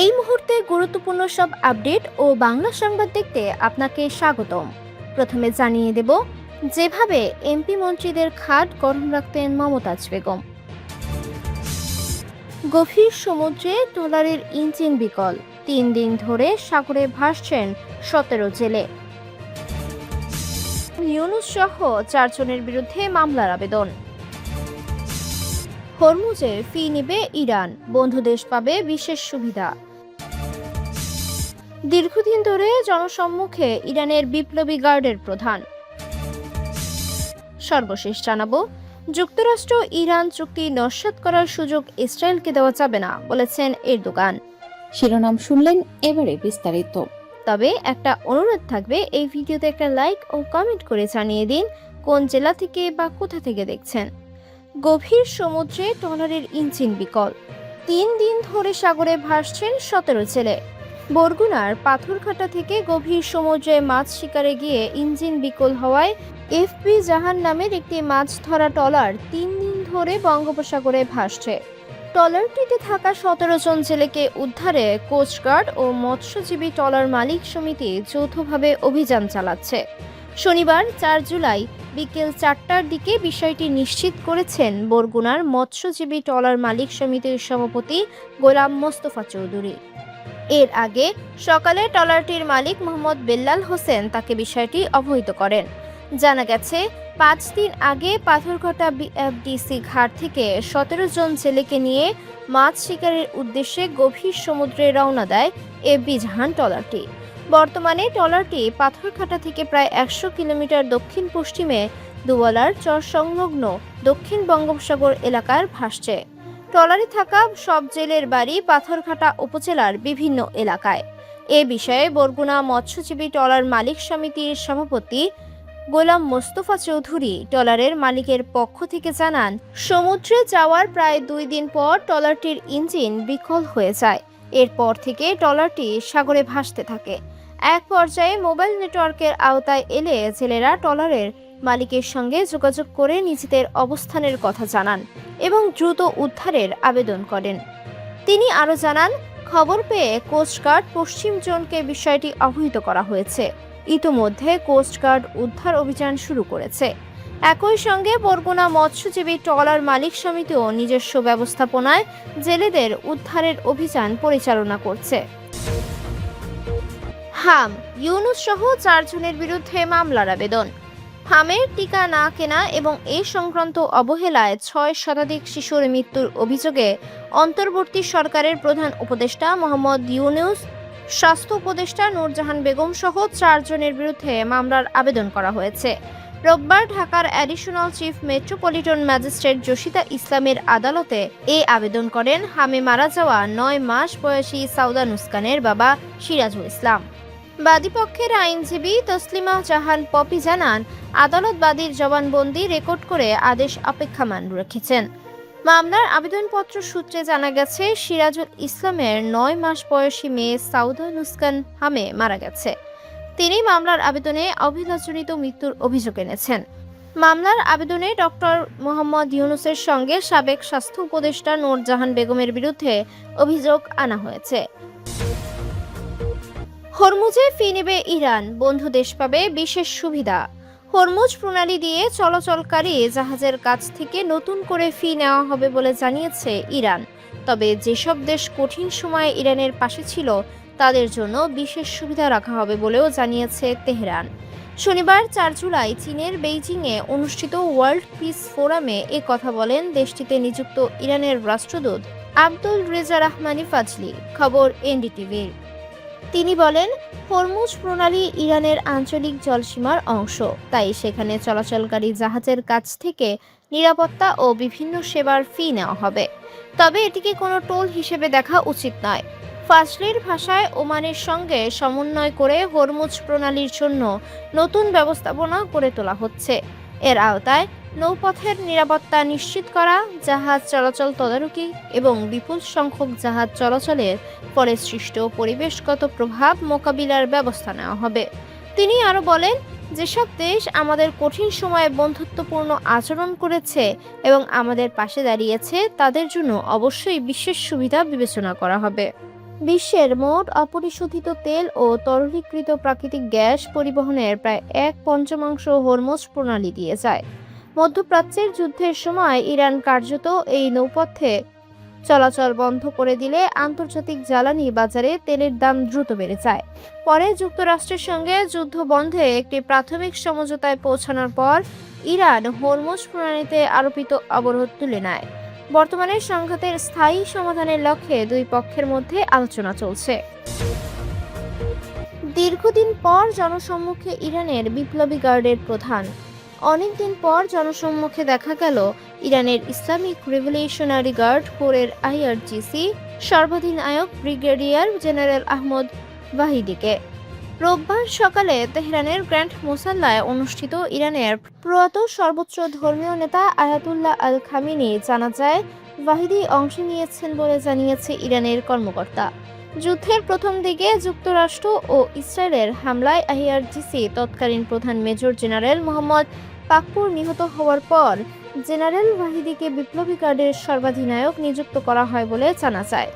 এই মুহূর্তে গুরুত্বপূর্ণ সব আপডেট ও বাংলা সংবাদ দেখতে আপনাকে স্বাগতম। প্রথমে জানিয়ে দেব, যেভাবে এমপি মন্ত্রীদের খাট গরম রাখতেন মমতাজ বেগম। গভীর সমুদ্রে ট্রলারের ইঞ্জিন বিকল, 3 দিন ধরে সাগরে ভাসছেন 17 জেলে। ইউনূস সহ 4 জনের বিরুদ্ধে মামলার আবেদন। হরমুজে ফি নেবে ইরান, বন্ধু দেশ পাবে বিশেষ সুবিধা। দীর্ঘদিন ধরে জনসম্মুখে ইরানের বিপ্লবী গার্ডের প্রধান। সর্বশেষ জানাবো, যুক্তরাষ্ট্র ইরান চুক্তি নস্যাৎ করার সুযোগ ইসরায়েলকে দেওয়া যাবে না বলেছেন এরদোগান। শিরোনাম শুনলেন, এবারে বিস্তারিত। তবে একটা অনুরোধ থাকবে, এই ভিডিওতে একটা লাইক ও কমেন্ট করে জানিয়ে দিন কোন জেলা থেকে বা কোথা থেকে দেখছেন। গভীর সমুদ্রে ট্রলারের ইঞ্জিন বিকল, 3 দিন ধরে সাগরে ভাসছেন 17 জেলে। বরগুনার পাথরঘাটা থেকে গভীর সমুদ্রে মাছ শিকারে গিয়ে ইঞ্জিন বিকল হওয়ায় এফবি জাহান নামের একটি মাছ ধরা ট্রলার 3 দিন ধরে বঙ্গোপসাগরে ভাসছে। ট্রলারটিতে থাকা 17 জন জেলেকে উদ্ধারে কোস্টগার্ড ও মৎস্যজীবী ট্রলার মালিক সমিতি যৌথভাবে অভিযান চালাচ্ছে। শনিবার 4 জুলাই বিকেল 4টার দিকে বিষয়টি নিশ্চিত করেছেন বরগুনার মৎস্যজীবী ট্রলার মালিক সমিতির সভাপতি গোলাম মোস্তফা চৌধুরী। এর আগে সকালে ট্রলারটির মালিক মোহাম্মদ বেল্লাল হোসেন তাকে বিষয়টি অবহিত করেন। জানা গেছে, 5 দিন আগে পাথরঘাটা বিএফডিসি ঘাট থেকে 17 জন জেলেকে নিয়ে মাছ শিকারের উদ্দেশ্যে গভীর সমুদ্রে রওনা দেয় এফবি জাহান ট্রলারটি। বর্তমানে ট্রলারটি পাথরঘাটা থেকে প্রায় 100 কিলোমিটার দক্ষিণ পশ্চিমে দুয়ালার চর সংলগ্ন দক্ষিণ বঙ্গোপসাগর এলাকার ভাসছে। ট্রলারে থাকা সব জেলের বাড়ি পাথরঘাটা উপজেলার বিভিন্ন এলাকায়। এ বিষয়ে বরগুনা মৎস্যজীবী ট্রলার মালিক সমিতির সভাপতি গোলাম মোস্তফা চৌধুরী ট্রলারের মালিকের পক্ষ থেকে জানান, সমুদ্রে যাওয়ার প্রায় 2 দিন পর ট্রলারটির ইঞ্জিন বিকল হয়ে যায়। এরপর থেকে ট্রলারটি সাগরে ভাসতে থাকে। এক পর্যায়ে মোবাইল নেটওয়ার্কের আওতায় এলে জেলেরা ট্রলারের মালিকের সঙ্গে যোগাযোগ করে নিজেদের অবস্থানের কথা জানান এবং দ্রুত উদ্ধারের আবেদন করেন। তিনি আরও জানান, খবর পেয়ে কোস্টগার্ড পশ্চিম জোনকে বিষয়টি অবহিত করা হয়েছে। ইতোমধ্যে কোস্টগার্ড উদ্ধার অভিযান শুরু করেছে। একই সঙ্গে বরগুনা মৎস্যজীবী ট্রলার মালিক সমিতিও নিজস্ব ব্যবস্থাপনায় জেলেদের উদ্ধারের অভিযান পরিচালনা করছে। হাম, ইউনূস সহ 4 জনের বিরুদ্ধে মামলার আবেদন। হামের টিকা না কেনা এবং এ সংক্রান্ত অবহেলায় 6 শতাধিক শিশুর মৃত্যুর অভিযোগে অন্তর্বর্তী সরকারের প্রধান উপদেষ্টা মোহাম্মদ ইউনূস, স্বাস্থ্য উপদেষ্টা নূরজাহান বেগম সহ 4 জনের বিরুদ্ধে মামলার আবেদন করা হয়েছে। রোববার ঢাকার অ্যাডিশনাল চিফ মেট্রোপলিটন ম্যাজিস্ট্রেট জসিতা ইসলামের আদালতে এ আবেদন করেন হামে মারা যাওয়া 9 মাস বয়সী সাউদা নুসকানের বাবা সিরাজুল ইসলাম। বাদীপক্ষের আইনজীবী তসলিমা জাহান পপি জানান, আদালত বাদীর জবানবন্দি রেকর্ড করে আদেশ অপেক্ষমাণ রেখেছেন। মামলার আবেদনপত্র সূত্রে জানা গেছে, সিরাজুল ইসলামের 9 মাস বয়সী মেয়ে সাউদা নুসকান হামে মারা গেছে। তিনি মামলার আবেদনে অবহেলাজনিত মৃত্যুর অভিযোগ এনেছেন। মামলার আবেদনে ডক্টর মোহাম্মদ ইউনূসের সঙ্গে সাবেক স্বাস্থ্য উপদেষ্টা নূরজাহান বেগমের বিরুদ্ধে অভিযোগ আনা হয়েছে। হরমুজে ফি নেবে ইরান, বন্ধু দেশ পাবে বিশেষ সুবিধা। হরমুজ প্রণালী দিয়ে চলাচলকারী জাহাজের কাছ থেকে নতুন করে ফি নেওয়া হবে বলে জানিয়েছে ইরান। তবে যেসব দেশ কঠিন সময়ে ইরানের পাশে ছিল তাদের জন্য বিশেষ সুবিধা রাখা হবে বলেও জানিয়েছে তেহরান। শনিবার 4 জুলাই চীনের বেইজিংয়ে অনুষ্ঠিত ওয়ার্ল্ড পিস ফোরামে এ কথা বলেন দেশটিতে নিযুক্ত ইরানের রাষ্ট্রদূত আব্দুল রেজা রাহমানি ফাজলি। খবর এনডিটিভির। তিনি বলেন, হরমুজ প্রণালী ইরানের আঞ্চলিক জলসীমার অংশ, তাই সেখানে চলাচলকারী জাহাজের কাছ থেকে নিরাপত্তা ও বিভিন্ন সেবার ফি নেওয়া হবে। তবে এটিকে কোনো টোল হিসেবে দেখা উচিত নয়। ফাজলির ভাষায়, ওমানের সঙ্গে সমন্বয় করে হরমুজ প্রণালীর জন্য নতুন ব্যবস্থাপনা গড়ে তোলা হচ্ছে। এর আওতায় নৌপথের নিরাপত্তা নিশ্চিত করা, জাহাজ চলাচল তদারকি এবং বিপুল সংখ্যক জাহাজ চলাচলের ফলে সৃষ্ট পরিবেশগত প্রভাব মোকাবিলার ব্যবস্থা নেওয়া হবে। তিনি আরও বলেন, যেসব দেশ আমাদের কঠিন সময়ে বন্ধুত্বপূর্ণ আচরণ করেছে এবং আমাদের পাশে দাঁড়িয়েছে তাদের জন্য অবশ্যই বিশেষ সুবিধা বিবেচনা করা হবে। বিশ্বের মোট অপরিশোধিত তেল ও তরলীকৃত প্রাকৃতিক গ্যাস পরিবহনের প্রায় 1/5 হরমুজ প্রণালী দিয়ে যায়। মধ্যপ্রাচ্যের যুদ্ধের সময় ইরান কার্যত এই নৌপথে চলাচল বন্ধ করে দিলে আন্তর্জাতিক জ্বালানি বাজারে তেলের দাম দ্রুত বেড়ে যায়। পরে যুক্তরাষ্ট্রের সঙ্গে যুদ্ধ বন্ধে একটি প্রাথমিক সমঝোতায় পৌঁছানোর পর ইরান হরমুজ প্রণালীতে আরোপিত অবরোধ তুলে নেয়। বর্তমানে সংঘাতের স্থায়ী সমাধানের লক্ষ্যে দুই পক্ষের মধ্যে আলোচনা চলছে। দীর্ঘদিন পর জনসম্মুখে ইরানের বিপ্লবী গার্ডের প্রধান। অনেকদিন পর জনসম্মুখে দেখা গেল ইরানের ইসলামিক রেভলিউশনারি গার্ড কোরের আইআরজিসি সর্বাধিনায়ক ব্রিগেডিয়ার জেনারেল আহমদ ওয়াহিদিকে। রোববার সকালে তেহরানের গ্র্যান্ড মোসাল্লায় অনুষ্ঠিত ইরানের প্রয়াত সর্বোচ্চ ধর্মীয় নেতা আয়াতুল্লাহ আল খামিনি জানাজায় ওয়াহিদি অংশ নিয়েছেন বলে জানিয়েছে ইরানের কর্মকর্তা। যুদ্ধের প্রথম দিকে যুক্তরাষ্ট্র ও ইসরায়েলের হামলায় আইআরজিসি তৎকালীন প্রধান মেজর জেনারেল মোহাম্মদ পাকপুর নিহত হওয়ার পর জেনারেল ওয়াহিদিকে বিপ্লবী গার্ডের সর্বাধিনায়ক নিযুক্ত করা হয় বলে জানা যায়।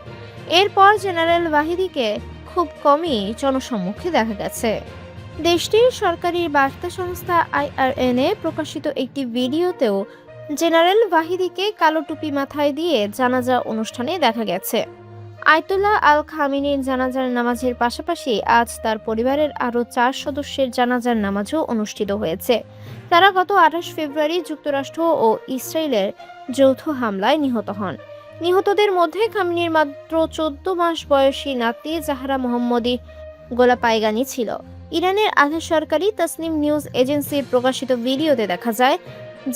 এরপর জেনারেল ওয়াহিদিকে খুব কমই জনসম্মুখে দেখা গেছে। দেশটির সরকারি বার্তা সংস্থা আইআরএনএ প্রকাশিত একটি ভিডিওতেও জেনারেল ওয়াহিদিকে কালো টুপি মাথায় দিয়ে জানাজা অনুষ্ঠানে দেখা গেছে। আয়াতুল্লাহ আল খামিনির জানাজার নামাজের পাশাপাশি আজ তার পরিবারের আরও 4 সদস্যের জানাজার নামাজও অনুষ্ঠিত হয়েছে। তারা গত 28 ফেব্রুয়ারি যুক্তরাষ্ট্র ও ইসরায়েলের যৌথ হামলায় নিহত হন। নিহতদের মধ্যে খামিনির মাত্র 14 মাস বয়সী নাতি জাহরা মোহাম্মদী গোলাপাইগানি ছিল। ইরানের আধা সরকারি তাসনিম নিউজ এজেন্সির প্রকাশিত ভিডিওতে দেখা যায়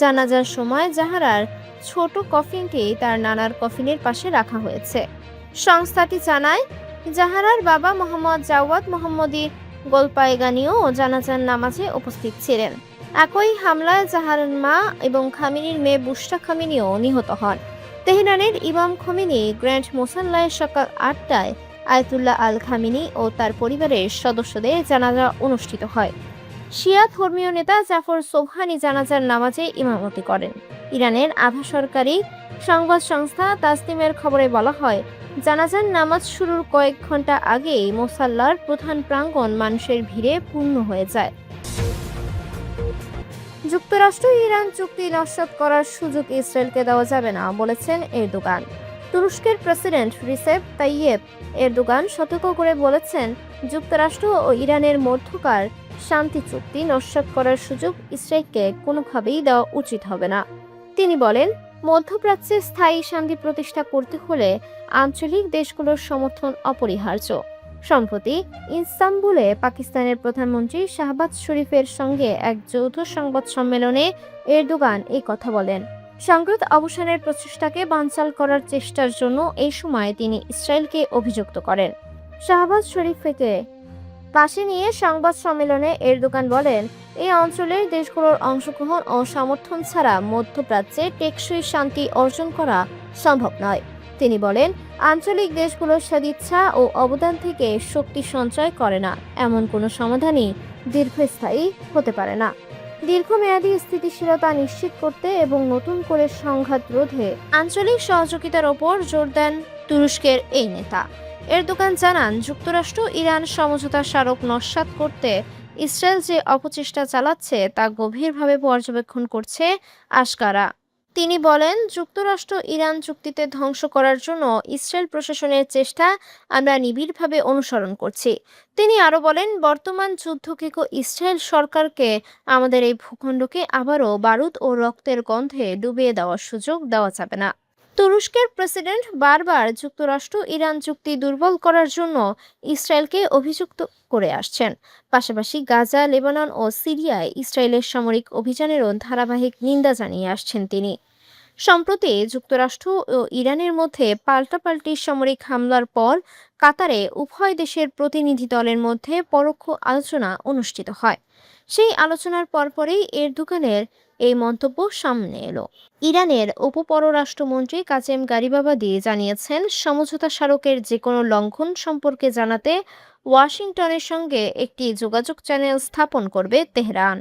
জানাজার সময় জাহারার ছোট কফিনটি তার নানার কফিনের পাশে রাখা হয়েছে। সংস্থাটি জানায় জাহারার বাবা মোহাম্মদ জাওয়াদ মোহাম্মদী গোলপাইগানিও জানাজার নামাজে উপস্থিত ছিলেন। একই হামলায় জাহারার মা এবং খামিনির মেয়ে বুশরা খামিনিও নিহত হন। তেহরানের ইমাম খোমেনি গ্র্যান্ড মোসাল্লায় সকাল 8টায় আয়াতুল্লাহ আল খামিনি ও তার পরিবারের সদস্যদের জানাজা অনুষ্ঠিত হয়। শিয়া ধর্মীয় নেতা জাফর সোবহানি জানাজার নামাজে ইমামতি করেন। ইরানের আধা সরকারি সংবাদ সংস্থা তাসনিমের খবরে বলা হয়, জানাজার নামাজ শুরুর কয়েক ঘন্টা আগেই মোসাল্লার প্রধান প্রাঙ্গণ মানুষের ভিড়ে পূর্ণ হয়ে যায়। যুক্তরাষ্ট্র ইরান চুক্তি নস্যাৎ করার সুযোগ ইসরায়েলকে দেওয়া যাবে না বলেছেন এরদোগান। তুরস্কের প্রেসিডেন্ট রিসেপ তাইয়েপ এরদোগান সতর্ক করে বলেছেন, যুক্তরাষ্ট্র ও ইরানের মধ্যকার শান্তি চুক্তি নস্যাৎ করার সুযোগ ইসরায়েলকে কোনোভাবেই দেওয়া উচিত হবে না। তিনি বলেন, মধ্যপ্রাচ্যে স্থায়ী শান্তি প্রতিষ্ঠা করতে হলে আঞ্চলিক দেশগুলোর সমর্থন অপরিহার্য। সম্প্রতি ইস্তাম্বুলে পাকিস্তানের প্রধানমন্ত্রী শাহবাজ শরীফের সঙ্গে এক যৌথ সংবাদ সম্মেলনে এরদোগান এই কথা বলেন। সংঘাত অবসানের প্রচেষ্টাকে বানচাল করার চেষ্টার জন্য এই সময় তিনি ইসরায়েলকে অভিযুক্ত করেন। শাহবাজ শরীফকে পাশে নিয়ে সংবাদ সম্মেলনে এরদোগান বলেন, এই অঞ্চলের দেশগুলোর অংশগ্রহণ ও সমর্থন ছাড়া মধ্যপ্রাচ্যে টেকসই শান্তি অর্জন করা সম্ভব নয়। তিনি বলেন, আঞ্চলিক দেশগুলোর সদিচ্ছা ও অবদান থেকে শক্তি সঞ্চয় করে না এমন কোনো সমাধানই দীর্ঘস্থায়ী হতে পারে না। দীর্ঘমেয়াদী স্থিতিশীলতা নিশ্চিত করতে এবং নতুন করে সংঘাত রোধে আঞ্চলিক সহযোগিতার ওপর জোর দেন তুরস্কের এই নেতা। এরদোগান জানান, যুক্তরাষ্ট্র ইরান সমঝোতা স্মারক নস্যাৎ করতে ইসরায়েল যে অপচেষ্টা চালাচ্ছে তা গভীরভাবে পর্যবেক্ষণ করছে আশকারা। তিনি বলেন, যুক্তরাষ্ট্র ইরান চুক্তিতে ধ্বংস করার জন্য ইসরায়েল প্রশাসনের চেষ্টা আমরা নিবিড়ভাবে অনুসরণ করছি। তিনি আরও বলেন, বর্তমান যুদ্ধকেকো ইসরায়েল সরকারকে আমাদের এই ভূখণ্ডকে আবারও বারুদ ও রক্তের গন্ধে ডুবিয়ে দেওয়ার সুযোগ দেওয়া যাবে না। তুরস্কের প্রেসিডেন্ট বারবার যুক্তরাষ্ট্র ইরান চুক্তি দুর্বল করার জন্য ইসরায়েলকে অভিযুক্ত করে আসছেন। পাশাপাশি গাজা, লেবানন ও সিরিয়ায় ইসরায়েলের সামরিক অভিযানেরও ধারাবাহিক নিন্দা জানিয়ে আসছেন তিনি। সম্প্রতি যুক্তরাষ্ট্র ও ইরানের মধ্যে পাল্টাপাল্টি সামরিক হামলার পর কাতারে উভয় দেশের প্রতিনিধি দলের মধ্যে পরোক্ষ আলোচনা অনুষ্ঠিত হয়। সেই আলোচনার পরপরই এরদোগানের এই মন্তব্য সামনে এলো। ইরানের উপপররাষ্ট্রমন্ত্রী কাসেম গারিবাবাদি জানিয়েছেন, সমঝোতা স্মারকের যে কোনো লঙ্ঘন সম্পর্কে জানাতে ওয়াশিংটনের সঙ্গে একটি যোগাযোগ চ্যানেল স্থাপন করবে তেহরান।